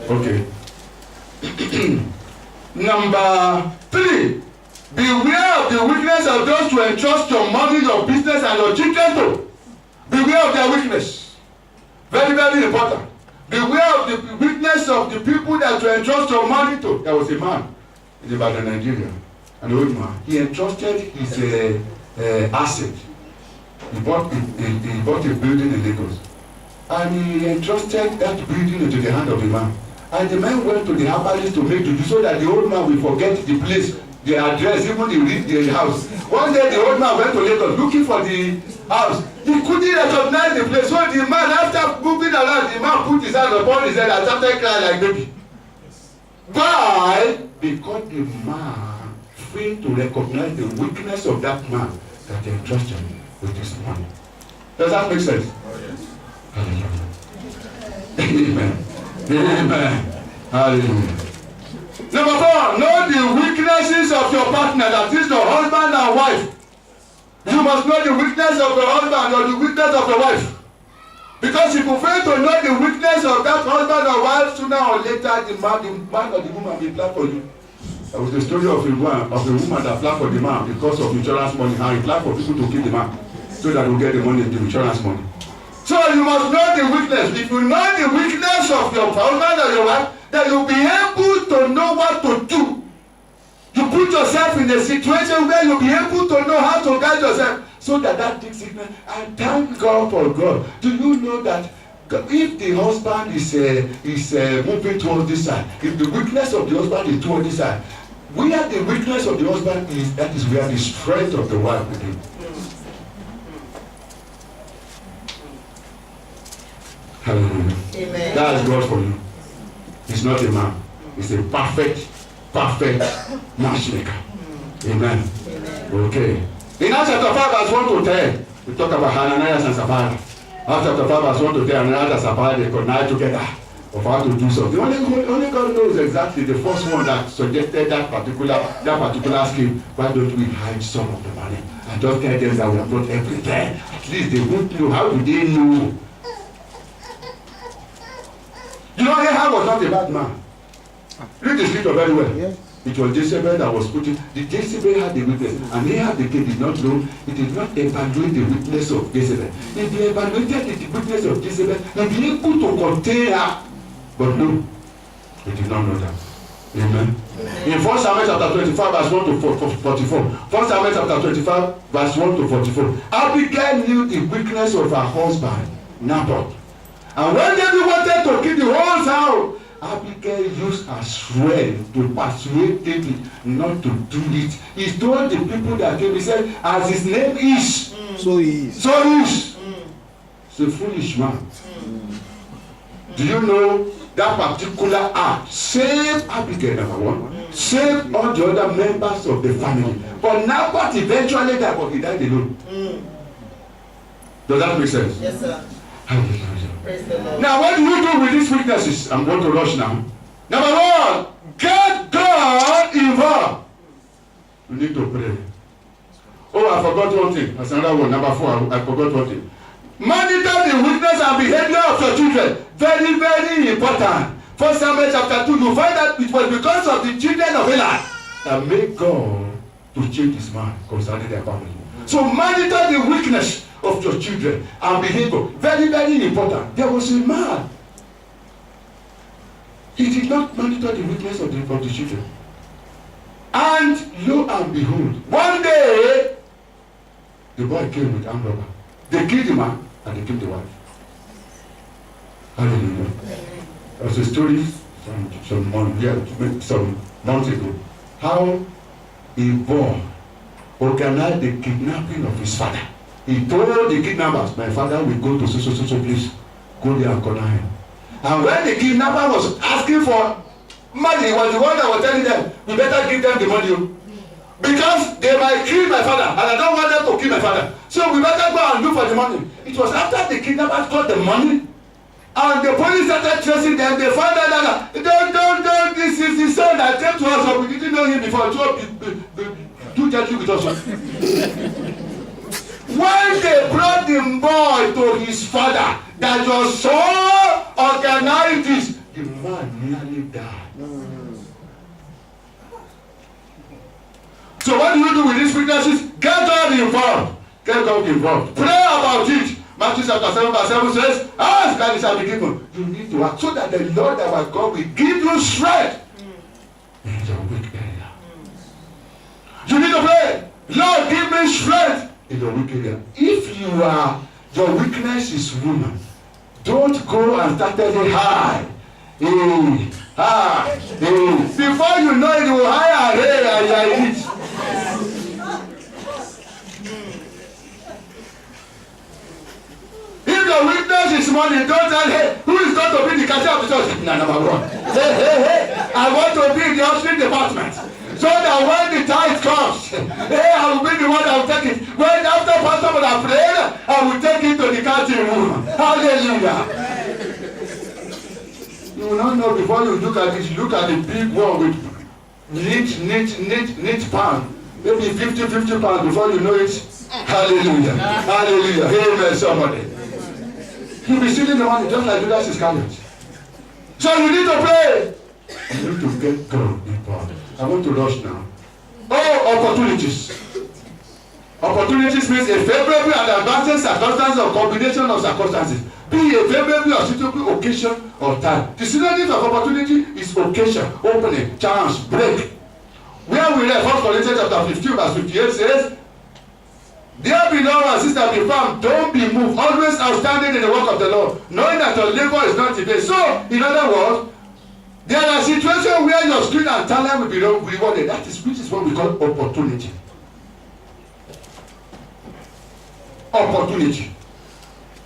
Okay. Number 3, beware of the weakness of those who entrust your money, your business, and your children to. Beware of their weakness. Very, very important. Beware of the weakness of the people that you entrust your money to. There was a man in Ibadan, Nigeria, an old man. He entrusted his asset. He bought a building in Lagos. And he entrusted that building into the hand of the man. And the man went to the herbalist to make juju so that the old man will forget the place, the address, even the house. One day the old man went to Lagos looking for the house. He couldn't recognize the place. So the man, after moving around, the man put his hand upon his head and started crying like baby. Why? Because the man failed to recognize the weakness of that man that entrusted him with his money. Does that make sense? Oh, yes. Hallelujah. Amen. Amen. Hallelujah. Number 4, know the weaknesses of your partner, that is your husband and wife. You must know the weakness of your husband or the weakness of your wife. Because if you fail to know the weakness of that husband or wife, sooner or later the man or the woman will plan for you. That was the story of a woman that planned for the man because of insurance money. How he planned for people to kill the man so that we'll get the money, the insurance money. So you must know the weakness. If you know the weakness of your husband or your wife, then you'll be able to know what to do. You put yourself in a situation where you'll be able to know how to guide yourself so that takes sickness. And thank God for God. Do you know that if the husband is moving towards this side, if the weakness of the husband is towards this side, where the weakness of the husband is, that is where the strength of the wife will be. Hallelujah. Amen. That is God for you. He's not a man. He's a perfect matchmaker. Amen. Okay. In Acts chapter 5 verse 1 to 10, we talk about Ananias and Sapphira. Acts chapter 5 verse 1 to 10, Ananias and Sapphira, they connived together of how to do something. Only God knows exactly the first one that suggested that particular scheme. Why don't we hide some of the money and just tell them that we have brought everything? At least they won't know. How do they know? You know, Ahab was not a bad man. Read the scripture very well. Yes. It was Jezebel that was putting. The Jezebel had the weakness, and Ahab the king did not know. He did not evaluate the weakness of Jezebel. If he evaluated the weakness of Jezebel, he'd be able to contain her. But no, he did not know that. Amen. In 1 Samuel chapter 25, verse 1 to 44. 1 Samuel chapter 25, verse 1 to 44. Abigail knew the weakness of her husband, Naboth. And when David wanted to kill the whole town, Abigail used her strength to persuade David not to do it. He told the people that came, he said, as his name is, so he is. So he is. He's a foolish man. Do you know that particular act saved Abigail, number one, saved all the other members of the family. But Naboth eventually died, but he died alone. Does that make sense? Yes, sir. Hallelujah. Praise the Lord. Now, what do you do with these weaknesses? I'm going to rush now. Number 1, get God involved. You need to pray. Oh, I forgot one thing. That's another one. Number 4, I forgot one thing. Monitor the weakness and behavior of your children. Very, very important. 1 Samuel chapter 2, you find that it was because of the children of Eli that made God to change his mind concerning their family. So monitor the weakness of your children and behavior. Very, very important. There was a man. He did not monitor the weakness of the children. And lo and behold, one day the boy came with armed robber. They killed the man and they killed the wife. Hallelujah. There was a story some months ago. How a boy organized the kidnapping of his father. He told the kidnappers, my father will go to so place. Go there and corner him. And when the kidnapper was asking for money, he was the one that was telling them, we better give them the money. Because they might kill my father, and I don't want them to kill my father. So we better go and look for the money. It was after the kidnappers got the money, and the police started chasing them. They found out that, don't, this is the son that came to us, but we didn't know him before. So do gently with us. When they brought the boy to his father, that was so organized, the man man nearly died. So what do you do with these weaknesses? Get God involved. Get God involved. Pray about it. Matthew chapter 7 verse 7 says, ask and it shall be given. You need to ask so that the Lord our God will give you strength in your weak area. You need to pray. Lord, give me strength in your weak area. If your weakness is woman, don't go and start telling high. Before you know it, you will high and it. If your weakness is money, don't tell, hey, who is going to be the cashier of the church? No, number one. Hey, I want to be in the upstream department. So that when the tithe comes, hey, I will be the one that will take it. When after pastor would have prayed, I will take it to the counting room. Hallelujah. You will not know before you look at it. You look at the big one with neat pound. Maybe 50 pounds before you know it. Hallelujah. Hallelujah. Amen, somebody. You'll be stealing the money just like Judas Iscariot. So you need to pray. You need to get God involved. I want to rush now. Oh, opportunities. Opportunities means a favorable and advancing circumstance or combination of circumstances. Be a favorable or suitable occasion or time. The synonym of opportunity is occasion, opening, chance, break. Where we read 1 Corinthians chapter 15 verse 58 says, dear beloved sister, be firm, don't be moved, always outstanding in the work of the Lord, knowing that your labor is not in vain. So, in other words, there are situations where your skill and talent will be rewarded. That is which is what we call opportunity. Opportunity.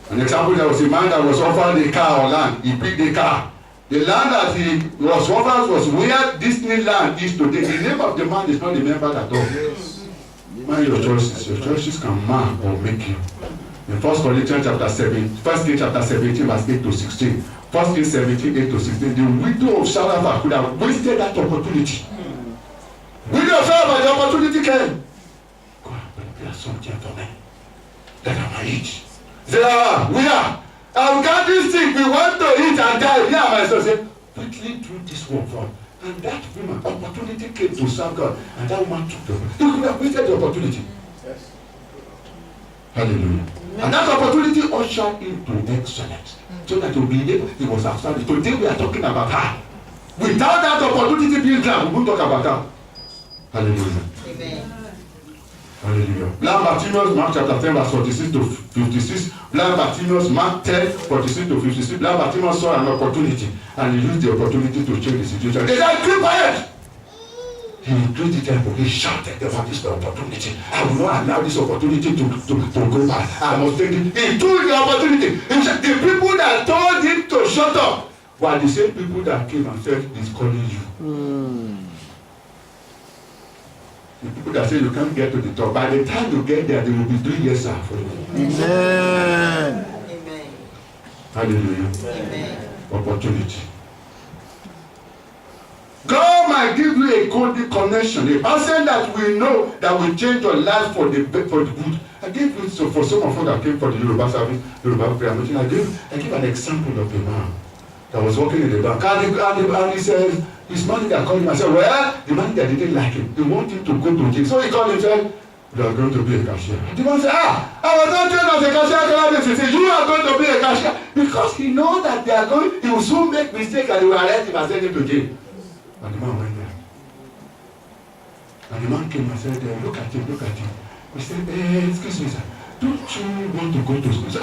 An example, there was a man that was offered a car or land. He picked the car. The land that he was offered was where Disneyland is today. The name of the man is not remembered at all. Yes. Mind your choices. Your choices can mark or make you. In 1 Corinthians chapter 7, 1 Kings chapter 17, verse 8 to 16. 1 Kings 17, 8 to 16. The widow of Zarephath could have wasted that opportunity. Widow of Zarephath, the opportunity came. God, prepare something for me. That I might eat. They are, we are. I've got this thing, we want to eat and die. Yeah, my son said, quickly do this one for. And that woman, opportunity came to serve God. And that woman took the opportunity. He could have wasted the opportunity. Yes. Hallelujah. And that opportunity ushered into excellence. So that you'll be able, he was outstanding. Today we are talking about her. Without that opportunity being done, we won't talk about her. Hallelujah. Amen. Hallelujah. Blind Bartimaeus, Mark chapter 10, verse 46 to 56. Blind Bartimaeus, Mark 10, 46 to 56. Blind Bartimaeus saw an opportunity and he used the opportunity to change the situation. They said, keep quiet. He increased the tempo. He shouted about this opportunity. I will not allow this opportunity to go by. I must take it. He took the opportunity. He said, the people that told him to shut up were the same people that came and said, he's calling you. The people that say you can't get to the top, by the time you get there, they will be doing yes sir for you. Amen. Amen. Hallelujah. Amen. Opportunity. God might give you a golden connection, a person that we know that will change your life for the good. I gave it so for some of you that came for the Yoruba service, Yoruba prayer meeting. I give an example of a man that was working in the bank, and he said, his manager called him and said, well, the manager didn't like him. He wanted him to go to jail. So he called him and said, you are going to be a cashier. The man said, I was not trained as a cashier. He said, you are going to be a cashier. Because he knows that he will soon make mistakes and he will arrest him and send him to jail. And the man went there. And the man came and said, look at him. He said, excuse me, sir, don't you want to go to school? He said,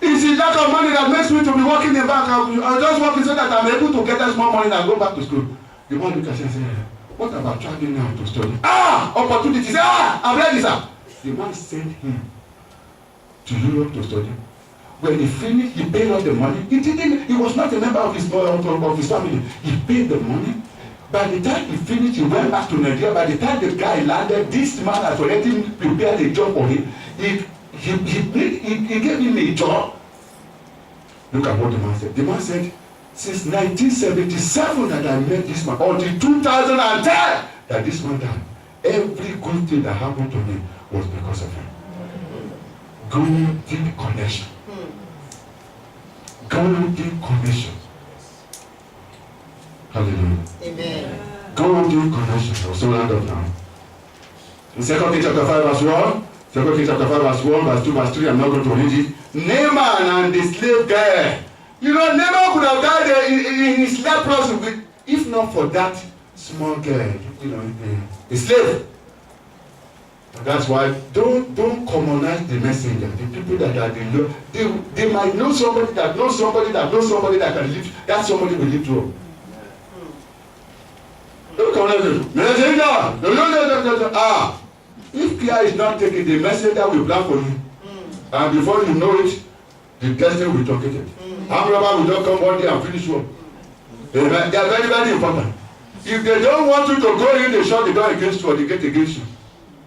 it's the lack of money that makes me to be working in bank. I'm just working so that I'm able to get that small money and go back to school. The man looked at him and said, what about traveling now to study? Opportunity. He said, I'm ready, sir. The man sent him to Europe to study. When he finished, he paid all the money. He was not a member of his family. He paid the money. By the time he finished, he went back to Nigeria. By the time the guy landed, this man has already prepared a job for him. He gave him a job. Look at what the man said. The man said, since 1977 that I met this man, until 2010 that this man died, every good thing that happened to me was because of him. Golden connection. Golden connection. Hallelujah. Amen. Golden connection. I will soon land up now. In 2 Kings chapter 5 verse 1, 2 Kings chapter 5 verse 1, verse 2, verse 3, I'm not going to read it. Naaman and the slave girl. You know, Naaman could have died in his leprosy if not for that small girl, you know, the slave. And that's why don't commonize the messenger. The people that are the Lord, they might know somebody that knows somebody that knows somebody that can live. That somebody will live through. Don't commonize it. Messenger. If care is not taken, the messenger will plan for you. And before you know it, the destiny will be truncated. Armed robber will just come one day and finish you. Amen. They are very, very important. If they don't want you to go in, they shut the door against you or the gate against you.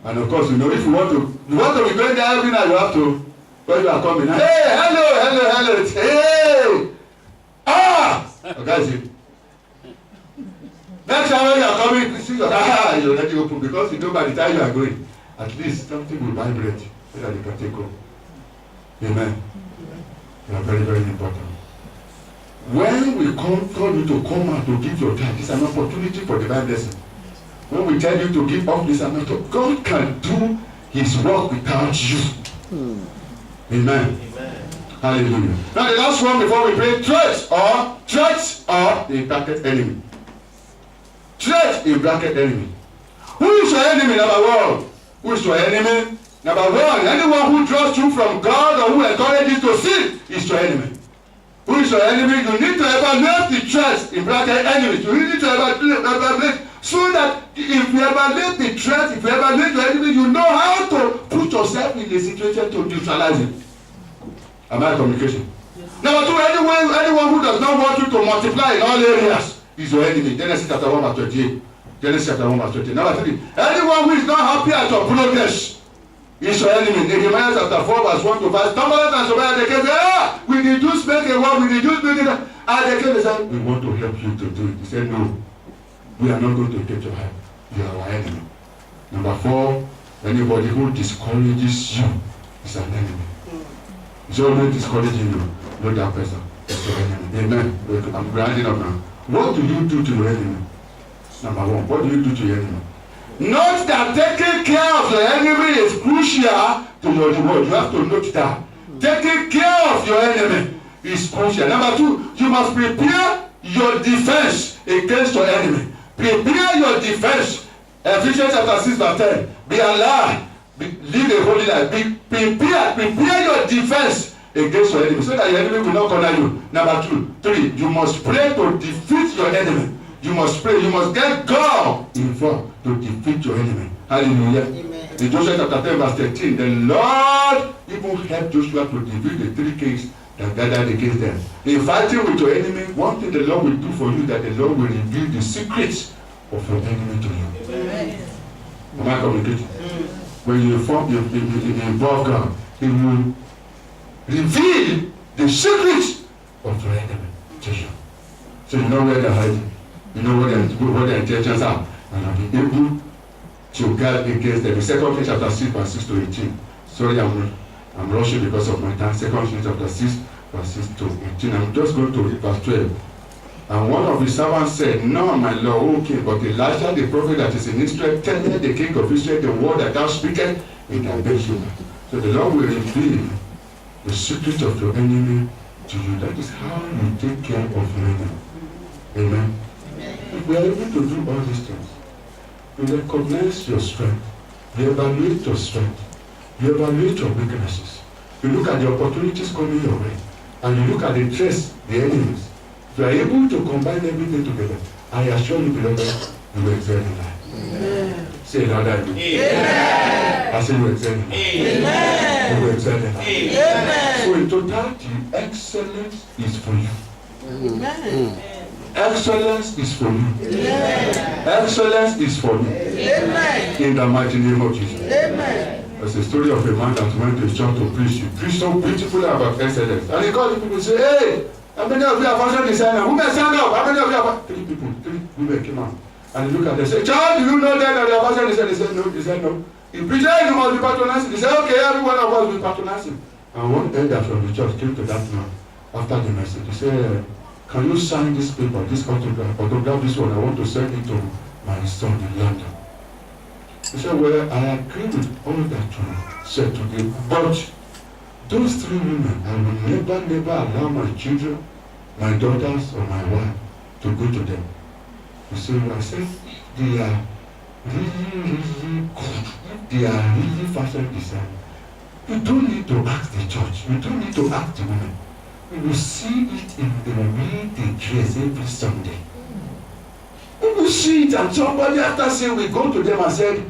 And of course, you know, if you want to be going there every night, you have to, when you are coming, hey, hello, hey, guys, next time when you are coming, you see your you already open because you know by the time you are going, at least something will vibrate so that you can take off. Amen. You are very, very important. When we call you to come out to give your time, it's an opportunity for divine blessing. When we tell you to give up this amount, God can do His work without you. Amen. Hallelujah. Now the last one before we pray, threats or the bracket enemy. Threat in bracket enemy. Who is your enemy? Number one. Who is your enemy? Number one. Anyone who draws you from God or who encourages you to sin is your enemy. Who is your enemy? You need to evaluate the threats in bracket enemies. You need to evaluate so that if you evaluate the threat, if you evaluate your enemy, you know how to put yourself in a situation to neutralize it. Am I communication? Yes. Number two, anyone who does not want you to multiply in all areas is your enemy. Genesis chapter 1 verse 28. Genesis chapter 1 verse 28. Number three, anyone who is not happy at your progress is your enemy. Nehemiah chapter 4 verse 1 to 5. Somebody and somebody they came say, we reduce make a war, we reduce make it. And they came and said, we want to help you to do it. He said, no, we are not going to take your help. You are our enemy. Number four, anybody who discourages you is an enemy. It's always discouraging you, not that person. It's your enemy. Amen. I'm grinding up now. What do you do to your enemy? Number one, what do you do to your enemy? Note that taking care of your enemy is crucial to your reward. You have to note that. Taking care of your enemy is crucial. Number two, you must prepare your defense against your enemy. Prepare your defense. Ephesians chapter 6 verse 10. Be alive. Live a holy life. Prepare your defense against your enemy so that your enemy will not corner you. Number two, three, you must pray to defeat your enemy. You must pray. You must get God involved to defeat your enemy. Hallelujah. Amen. In Joshua chapter 10 verse 13, the Lord even helped Joshua to defeat the 3 kings that gathered against them. In fighting with your enemy, one thing the Lord will do for you, that the Lord will reveal the secrets of your enemy to you. Amen. Am I communicating? When you involve God, He will reveal the secrets of your enemy to you. So you know where they're hiding. You know what their intentions are. And I'll be able to guard against them. In 2 Kings chapter 6 verse 6 to 18. Sorry, I'm rushing because of my time. 2 Kings chapter 6 verse 6 to 18. I'm just going to read verse 12. And one of his servants said, no, my Lord, O king, but Elisha the prophet that is in Israel, tell the king of Israel the word that thou speakest in thy bedroom. So the Lord will reveal the secret of your enemy to you. That is how you take care of your enemy. Amen. If we are able to do all these things, you recognize your strength, you evaluate your strength, you evaluate your weaknesses, you look at the opportunities coming your way, and you look at the threats, the enemies. If you are able to combine everything together, I assure you, beloved, you will excel in life. Amen. Say it louder. Amen. I say you will excel in life. Amen. You will excel in life. Amen. So in totality, excellence is for you. Amen. Excellence is for you. Amen. Excellence is for you. Amen. In the mighty name of Jesus. Amen. There's a story of a man that went to church to preach. He preached so beautifully about excellence. And he called the people and said, hey, how many of you are fashion designers? Women stand up. How many of you are? 3 women came out. And he looked at them and said, child, do you know that they are fashion designers? They said, no. He said, no. He preached, hey, you must be patronizing. He said, okay, every one of us will be patronizing. And one elder from the church came to that man after the message. He said, Can you sign this paper, this autograph this one? I want to send it to my son in London. He said, well, I agree with all that you said today, but those 3 women, I will never allow my children, my daughters, or my wife to go to them. You see what I said? They are really good. They are really fashion design. You don't need to ask the church. You don't need to ask the women. You will see it in the way they dress every Sunday. You will see it, and somebody after saying we go to them and said,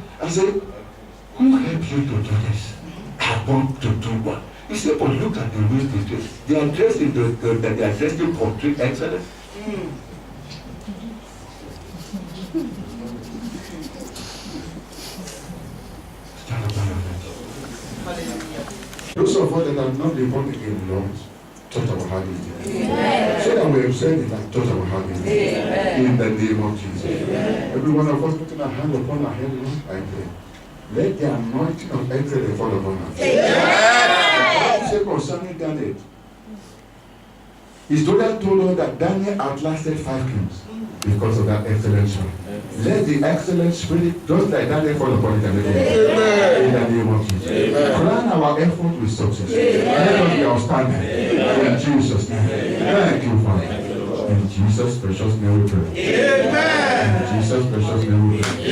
who helped you to do this? I want to do what? He said, but look at the way they dress. They are dressed in they are dressed in portrait excellence. Those of us that are not born again, Lord, touch our heart with it. So that we have said it and touch our heart with it. In the name of Jesus. Every one of us putting our hand upon our head, Lord, I pray. Let the anointing of excellence fall upon us. Amen. Say concerning Daniel. Historian told us that Daniel outlasted 5 kings because of that excellence. Let the excellent spirit, just like Daniel, fall upon it. In the name of Jesus. Plan our effort with success. Let us be outstanding. In Jesus' name. Thank you, Father. In Jesus' precious name we pray. In Jesus' precious name we pray.